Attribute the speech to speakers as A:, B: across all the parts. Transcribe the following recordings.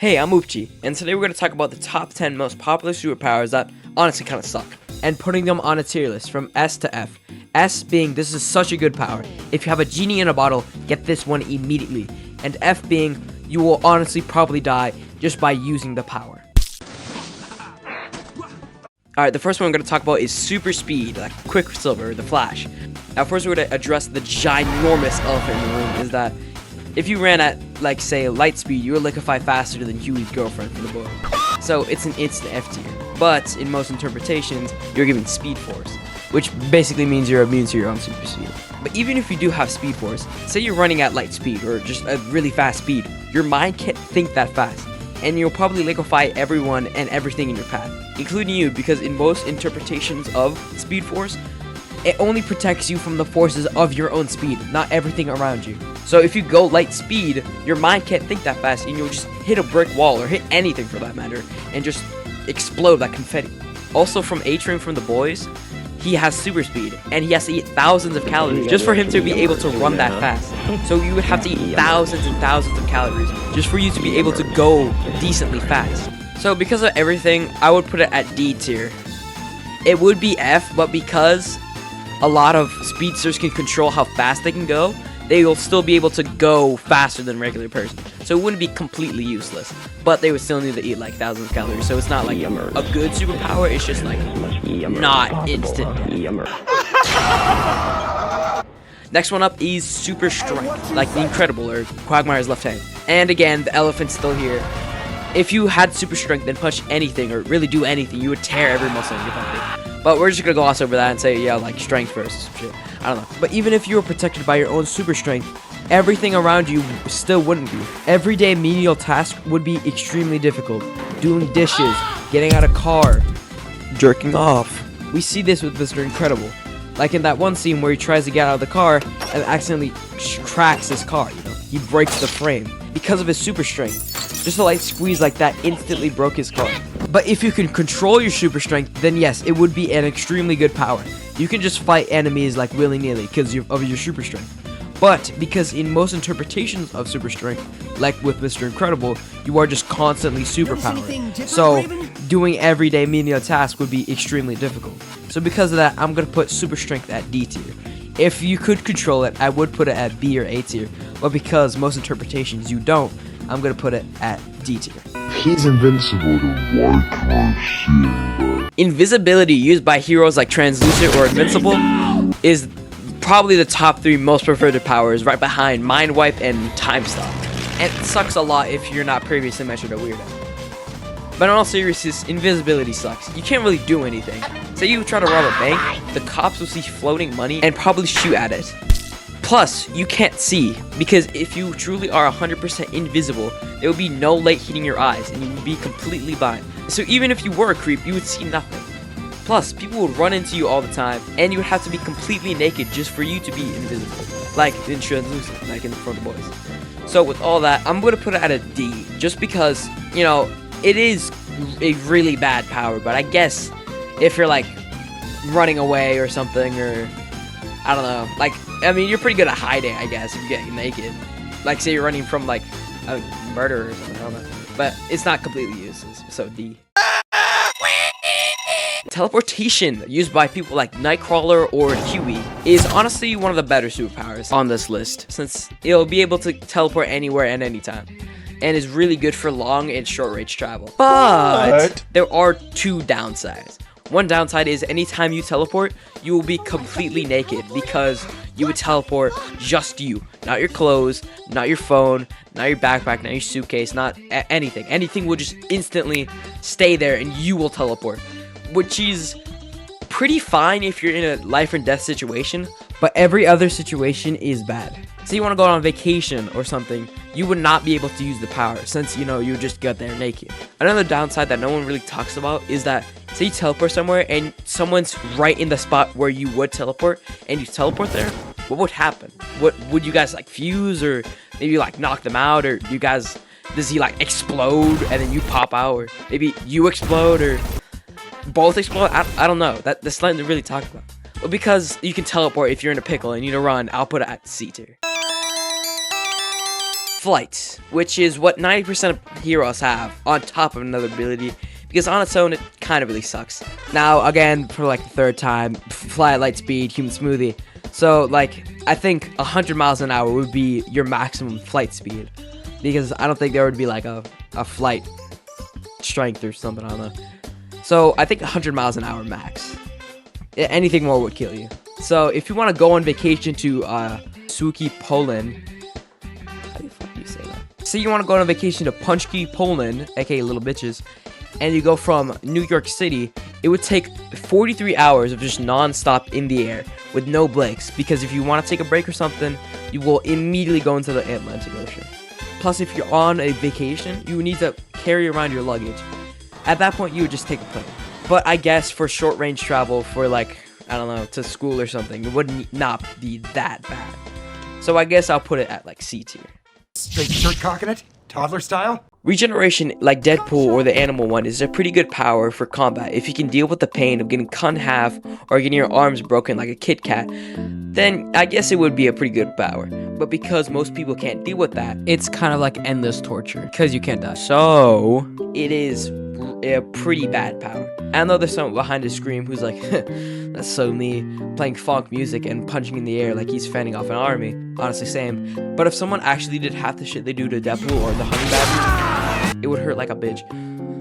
A: Hey, I'm Oopchi, and today we're going to talk about the top 10 most popular superpowers that honestly kind of suck, and putting them on a tier list from S to F. S being, this is such a good power. If you have a genie in a bottle, get this one immediately. And F being, you will honestly probably die just by using the power. Alright, the first one we're going to talk about is super speed, like Quicksilver, the Flash. Now first we're going to address the ginormous elephant in the room, is that if you ran at, like, say, light speed, you would liquefy faster than Huey's girlfriend from the book. So it's an instant F tier. But in most interpretations, you're given Speed Force, which basically means you're immune to your own super speed. But even if you do have Speed Force, say you're running at light speed or just a really fast speed, your mind can't think that fast, and you'll probably liquefy everyone and everything in your path, including you, because in most interpretations of Speed Force, it only protects you from the forces of your own speed, not everything around you. So if you go light speed, your mind can't think that fast, and you'll just hit a brick wall, or hit anything for that matter, and just explode like confetti. Also from A-Train from The Boys, he has super speed, and he has to eat thousands of calories just for him to be able to run that fast. So you would have to eat thousands and thousands of calories just for you to be able to go decently fast. So because of everything, I would put it at D tier. It would be F, but because a lot of speedsters can control how fast they can go, they will still be able to go faster than a regular person. So it wouldn't be completely useless, but they would still need to eat like thousands of calories. So it's not like a good superpower, it's just like not instant. Next one up is super strength, like the Incredible or Quagmire's left hand. And again, the elephant's still here. If you had super strength and punch anything or really do anything, you would tear every muscle in your body. But we're just gonna gloss over that and say, yeah, like strength versus some shit. I don't know. But even if you were protected by your own super strength, everything around you still wouldn't be. Everyday menial tasks would be extremely difficult. Doing dishes, getting out of car, jerking off. We see this with Mr. Incredible. Like in that one scene where he tries to get out of the car and accidentally cracks his car, you know? He breaks the frame because of his super strength. Just a light squeeze like that instantly broke his car. But if you can control your super strength, then yes, it would be an extremely good power. You can just fight enemies like willy-nilly because of your super strength. But because in most interpretations of super strength, like with Mr. Incredible, you are just constantly superpowered. So doing everyday menial tasks would be extremely difficult. So because of that, I'm going to put super strength at D tier. If you could control it, I would put it at B or A tier. But because most interpretations you don't, I'm going to put it at D tier.
B: He's invincible, then why can't I see him?
A: Invisibility used by heroes like Translucent or Invincible is probably the top 3 most preferred powers, right behind Mind Wipe and Time Stop. And it sucks a lot if you're not previously mentioned a weirdo. But in all seriousness, invisibility sucks. You can't really do anything. Say you try to rob a bank, the cops will see floating money and probably shoot at it. Plus, you can't see, because if you truly are 100% invisible, there will be no light hitting your eyes, and you would be completely blind. So even if you were a creep, you would see nothing. Plus, people would run into you all the time, and you would have to be completely naked just for you to be invisible. Like in Translucent, like in From the Boys. So with all that, I'm going to put it at a D, just because, you know, it is a really bad power, but I guess if you're like running away or something, or I don't know, like, I mean, you're pretty good at hiding, I guess, if you get naked. Like, say you're running from, like, a murderer or something, I don't know. But it's not completely useless, so D. Teleportation, used by people like Nightcrawler or Huey, is honestly one of the better superpowers on this list, since it'll be able to teleport anywhere and anytime, and is really good for long and short-range travel. But there are 2 downsides. One downside is anytime you teleport, you will be completely naked, because you would teleport just you. Not your clothes, not your phone, not your backpack, not your suitcase, not anything. Anything will just instantly stay there and you will teleport. Which is pretty fine if you're in a life and death situation, but every other situation is bad. Say you want to go on vacation or something, you would not be able to use the power, since, you know, you would just get there naked. Another downside that no one really talks about is that, say you teleport somewhere and someone's right in the spot where you would teleport, and you teleport there, what would happen? What would you guys, like, fuse, or maybe like knock them out, or you guys, does he like explode and then you pop out, or maybe you explode, or both explode? I don't know. That's something to really talk about. But because you can teleport if you're in a pickle and you need to run, I'll put it at C tier. flight, which is what 90% of heroes have on top of another ability, because on its own it kind of really sucks. Now again, for like the third time, fly at light speed, human smoothie. So like I think 100 miles an hour would be your maximum flight speed, because I don't think there would be like a flight strength or something, I don't know. So I think 100 miles an hour max. Anything more would kill you. So if you want to go on vacation to Suki, Poland, how the fuck do you say that? Say you want to go on vacation to Punchki, Poland, aka Little Bitches, and you go from New York City, it would take 43 hours of just non-stop in the air with no breaks, because if you want to take a break or something, you will immediately go into the Atlantic Ocean. Plus, if you're on a vacation, you would need to carry around your luggage. At that point, you would just take a plane. But I guess for short-range travel, for like, I don't know, to school or something, it would not be that bad. So I guess I'll put it at like C tier.
C: Straight shirt cocking it? Toddler style?
A: Regeneration, like Deadpool or the animal one, is a pretty good power for combat. If you can deal with the pain of getting cut in half or getting your arms broken like a Kit Kat, then I guess it would be a pretty good power. But because most people can't deal with that, it's kind of like endless torture, because you can't die. So it is a pretty bad power. I know there's someone behind the screen who's like, that's so me, playing funk music and punching in the air like he's fending off an army. Honestly, same. But if someone actually did half the shit they do to Deadpool or the Honey Badger, it would hurt like a bitch.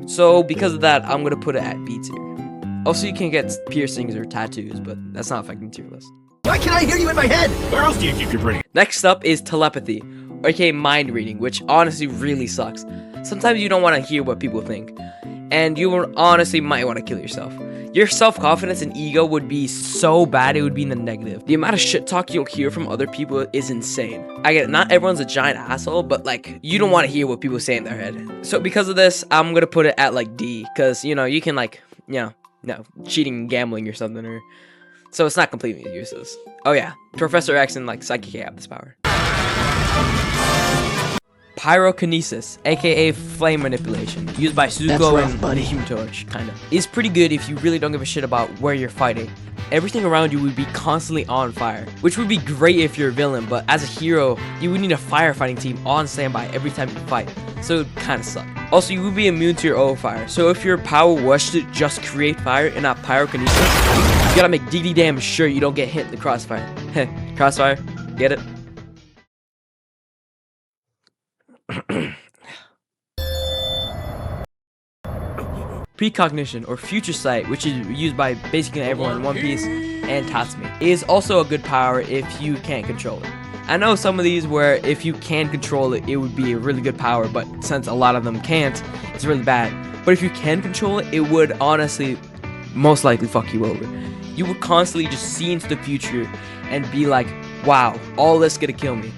A: So because of that, I'm gonna put it at B tier. Also, you can get piercings or tattoos, but that's not affecting tier list.
C: Why can I hear you in my head? Where else do you keep your brain?
A: Next up is telepathy, aka mind reading, which honestly really sucks. Sometimes you don't want to hear what people think, and you honestly might want to kill yourself. Your self-confidence and ego would be so bad, it would be in the negative. The amount of shit talk you'll hear from other people is insane. I get it, not everyone's a giant asshole, but like, you don't want to hear what people say in their head. So because of this, I'm gonna put it at like D, because, you know, you can like, no, cheating and gambling or something, or so it's not completely useless. Oh yeah, Professor X and like Psychic have this power. Pyrokinesis, aka flame manipulation, used by Zuko and the Human Torch, kinda, is pretty good if you really don't give a shit about where you're fighting. Everything around you would be constantly on fire, which would be great if you're a villain, but as a hero, you would need a firefighting team on standby every time you fight, so it would kinda suck. Also, you would be immune to your own fire, so if your power was to just create fire and not pyrokinesis, you gotta make DD damn sure you don't get hit in the crossfire. Crossfire, get it? Precognition, or future sight, which is used by basically everyone in One Piece and Tatsumi, is also a good power if you can't control it. I know some of these where if you can control it, it would be a really good power, but since a lot of them can't, it's really bad. But if you can control it, it would honestly most likely fuck you over. You would constantly just see into the future and be like, wow, all this gonna kill me.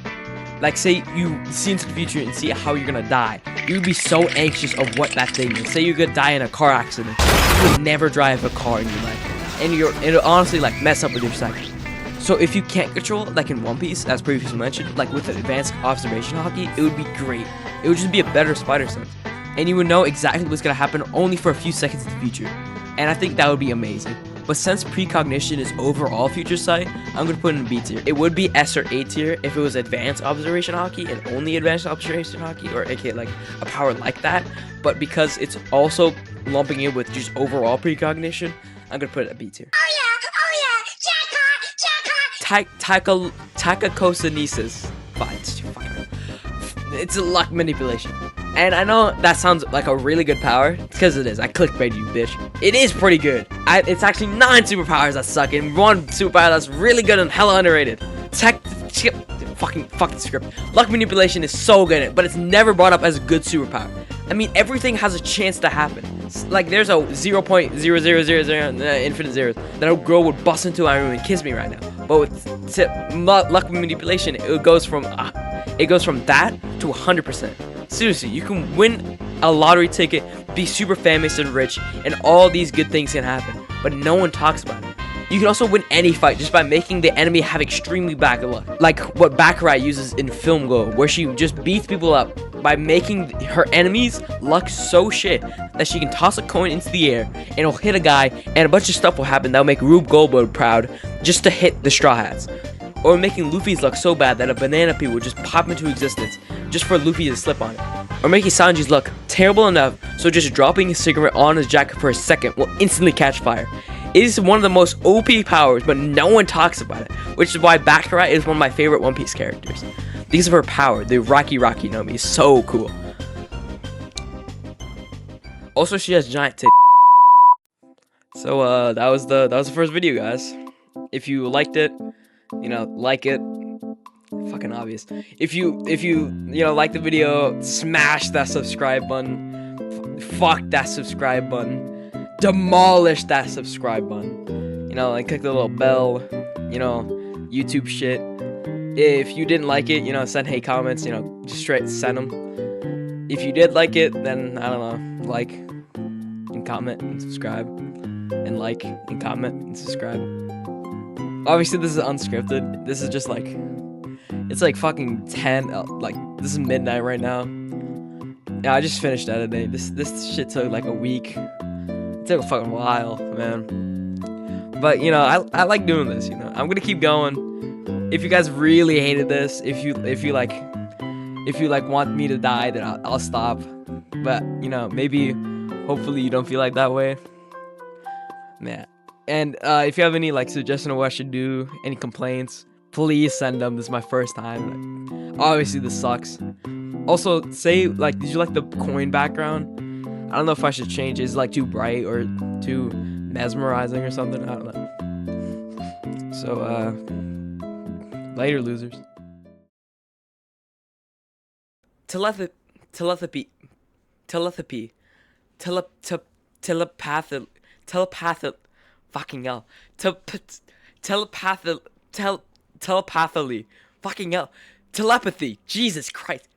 A: Like, say you see into the future and see how you're gonna die. You would be so anxious of what that thing is. Say you're gonna die in a car accident. You would never drive a car in your life. And it'll honestly, like, mess up with your psyche. So if you can't control it, like in One Piece, as previously mentioned, like with the advanced observation hockey, it would be great. It would just be a better spider sense. And you would know exactly what's gonna happen only for a few seconds in the future. And I think that would be amazing. But since precognition is overall future sight, I'm gonna put it in B tier. It would be S or A tier if it was advanced observation hockey and only advanced observation hockey, or aka like a power like that. But because it's also lumping in with just overall precognition, I'm gonna put it at B tier.
D: Oh yeah, jackpot.
A: Tachycokinesis. It's a luck manipulation. And I know that sounds like a really good power, because it is. I clickbaited you, bitch. It is pretty good. It's actually 9 superpowers that suck, and 1 superpower that's really good and hella underrated. Fucking script. Luck manipulation is so good, but it's never brought up as a good superpower. I mean, everything has a chance to happen. Like, there's a 0.0000 infinite zeros that a girl would bust into my room and kiss me right now. But with luck manipulation, it goes from that to 100%. Seriously, you can win a lottery ticket, be super famous and rich, and all these good things can happen, but no one talks about it. You can also win any fight just by making the enemy have extremely bad luck, like what Baccarat uses in Film Go, where she just beats people up by making her enemies luck so shit that she can toss a coin into the air and it'll hit a guy, and a bunch of stuff will happen that'll make Rube Goldberg proud just to hit the Straw Hats. or making Luffy's luck so bad that a banana peel would just pop into existence just for Luffy to slip on it, or making Sanji's luck terrible enough so just dropping a cigarette on his jacket for a second will instantly catch fire. It is one of the most OP powers, but no one talks about it, which is why Baccarat is one of my favorite One Piece characters. Because of her power, the Rocky Nomi is so cool. Also, she has giant titties. So that was the first video, guys. If you liked it, you know, like it. Fucking obvious. If you like the video, smash that subscribe button. Fuck that subscribe button. Demolish that subscribe button. You know, and click the little bell. You know, YouTube shit. If you didn't like it, you know, send hate comments. You know, just straight send them. If you did like it, then I don't know, like and comment and subscribe, and like and comment and subscribe. Obviously, this is unscripted. This is just like, it's like fucking 10. Like this is midnight right now. Yeah, I just finished editing. This shit took like a week. It took a fucking while, man. But you know, I like doing this. You know, I'm gonna keep going. If you guys really hated this, if you like want me to die, then I'll stop. But you know, maybe, hopefully you don't feel like that way. Yeah. And if you have any like suggestion of what I should do, any complaints, please send them. This is my first time. Like, obviously this sucks. Also, say like, did you like the coin background? I don't know if I should change it. Is it like too bright or too mesmerizing or something? I don't know. So later, losers. Telepathy, fucking hell, telepathically, fucking hell, telepathy, Jesus Christ,